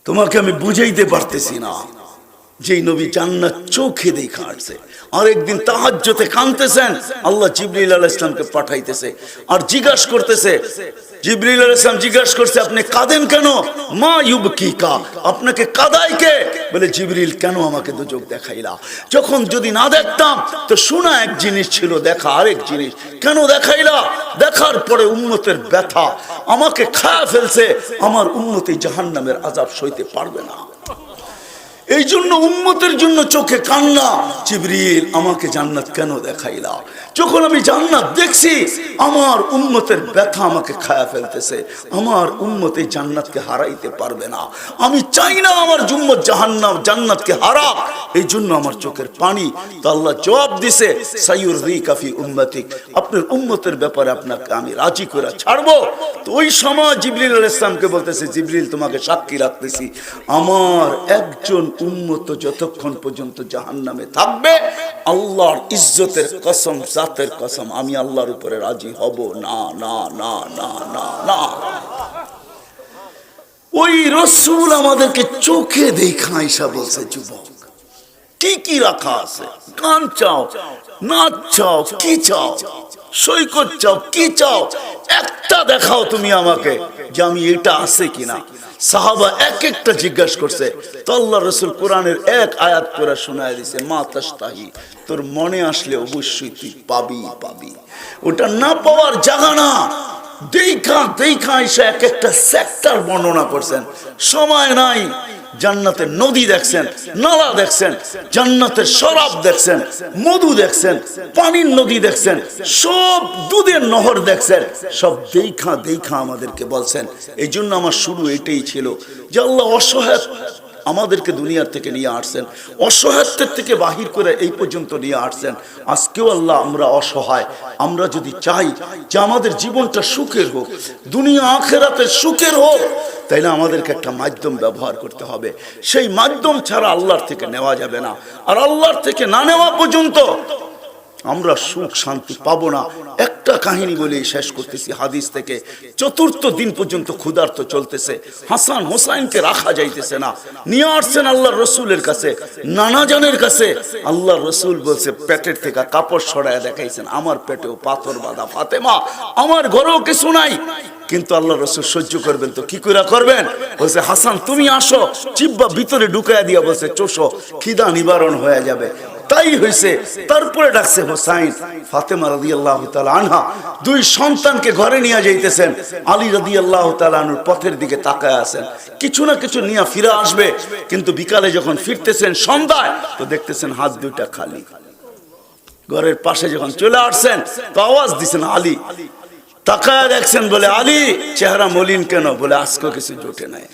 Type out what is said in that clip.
তোমাকে আমি বুঝাইতে পারতেছি না। যেই নবী জান্নাত চোখে দেখা আসছে, আর একদিন তাহাজ্জুদে কাঁদতেছেন, আল্লাহ জিবরিল আলাইহিস সালামকে পাঠাইতেছে আর জিজ্ঞাসা করতেছে, জিবরিল আলাইহিস সালাম জিজ্ঞাসা করছে আপনি কাঁদেন কেন? মা ইউবকিকা, আপনাকে কাঁদায় কে? বলে জিবরিল কেন আমাকে দুচোখ দেখাইলা? যখন যদি না দেখতাম তো শোনা এক জিনিস ছিল, দেখা আরেক জিনিস, কেন দেখাইলা? দেখার পরে উম্মতের ব্যথা আমাকে খায়া ফেলছে, আমার উম্মতি জাহান্নামের আযাব সইতে পারবে না, এই জন্য উম্মতের জন্য চোখে কান্না। জিবরিল আমাকে জান্নাত কেন দেখাইলা? যখন আমি জান্নাত দেখছি আমার উম্মতের ব্যথা আমাকে খায়া ফেলতেছে, আমার উম্মত এই জান্নাতকে হারাইতে পারবে না, আমি চাই না আমার উম্মত জাহান্নাম জান্নাতকে হারাক, এই জন্য আমার চোখের পানি। তো আল্লাহ জবাব দিছে, সাইয়ুরযিকা ফি উম্মতিক, আপনার উম্মতের ব্যাপারে আপনাকে আমি রাজি করে ছাড়বো। তো ওই সময় জিবরিল আলাইহিস সালামকে বলতেছে, জিবরিল তোমাকে সাক্ষী রাখতেছি, আমার একজন উম্মত যতক্ষণ পর্যন্ত জাহান্নামে থাকবে, আল্লাহর ইজ্জতের কসম, জাতের কসম, আমি আল্লাহর উপরে রাজি হব না, না, না, না, না, না। ওই রাসূল আমাদেরকে চোখে দেখা আয়েশা বলছে, যুবক কি কি রাখা আছে? গান চাও, নাচ চাও, কি চাও? সৈকত চাও, কি চাও? একটা দেখাও তুমি আমাকে যে আমি এটা আছে কিনা। সাহাবা এক একটা জিজ্ঞাসা করছে, তো আল্লাহ রাসূল কোরআনের এক আয়াত করে শোনায় দিয়েছে, মা তাশতাহি, তোর মনে আসলে অবশ্যই তুই পাবি, পাবি, ওটা না পাওয়ার জায়গা না। দেখা দেখা এসে এক একটা সেক্টর বর্ণনা করছেন, সময় নাই। জান্নাতের নদী দেখছেন, নালা দেখছেন, জান্নাতের শরাব দেখছেন, মধু দেখছেন, পানির নদী দেখছেন, সব দুধের নহর দেখছেন, সব দেখা দেখা আমাদেরকে বলছেন। এই জন্য আমার শুরু এটাই ছিল যে আল্লাহ অসহায় আমাদেরকে দুনিয়ার থেকে নিয়ে আসছেন, অসহায়ত্বের থেকে বাহির করে এই পর্যন্ত নিয়ে আসছেন। আজকেও আল্লাহ আমরা অসহায়, আমরা যদি চাই যে আমাদের জীবনটা সুখের হোক, দুনিয়া আখিরাতের সুখের হোক, তাইলে আমাদেরকে একটা মাধ্যম ব্যবহার করতে হবে। সেই মাধ্যম ছাড়া আল্লাহর থেকে নেওয়া যাবে না, আর আল্লাহর থেকে না নেওয়া পর্যন্ত আমরা সুখ শান্তি পাবো না। একটা কাহিনী বলে শেষ করতেছি হাদিস থেকে। চতুর্থ দিন পর্যন্ত ক্ষুধার্ত চলতেছে, হাসান হোসাইনকে রাখা যাইতেছে না, নিয়ে আসছেন আল্লাহর রসুলের কাছে, নানা জনের কাছে। আল্লাহর রসুল বলছে, পেটের থেকে কাপড় সরায় দেখাইছেন, আমার পেটেও পাথর বাঁধা ফাতেমা, আমার ঘরেও কিছু নাই। কিন্তু আল্লাহ রসুল সহ্য করবেন তো কি করে করবেন? বলছে, হাসান তুমি আসো, জিহ্বা ভিতরে ঢুকাইয়া দিয়া বলছে, চোষো, খিদা নিবারণ হয়ে যাবে। তাই হয়েছে। তারপরে ডাকছে হোসাইন। ফাতেমা রাদিয়াল্লাহু তাআলা আনহা দুই সন্তানকে ঘরে নিয়ে যাইতেছেন, আলী রাদিয়াল্লাহু তাআলা আনহুর পথের দিকে তাকায় আছেন, কিছু না কিছু নিয়ে ফিরে আসবে। কিন্তু বিকালে যখন ফিরতেছেন সন্ধ্যায়, তো দেখতেছেন হাত দুইটা খালি। ঘরের পাশে যখন চলে আসছেন তো আওয়াজ দিছেন, আলী। তাকায় দেখছেন, বলে, আলী চেহারা মলিন কেন? বলে, আজকে কিছু জোটে নাই।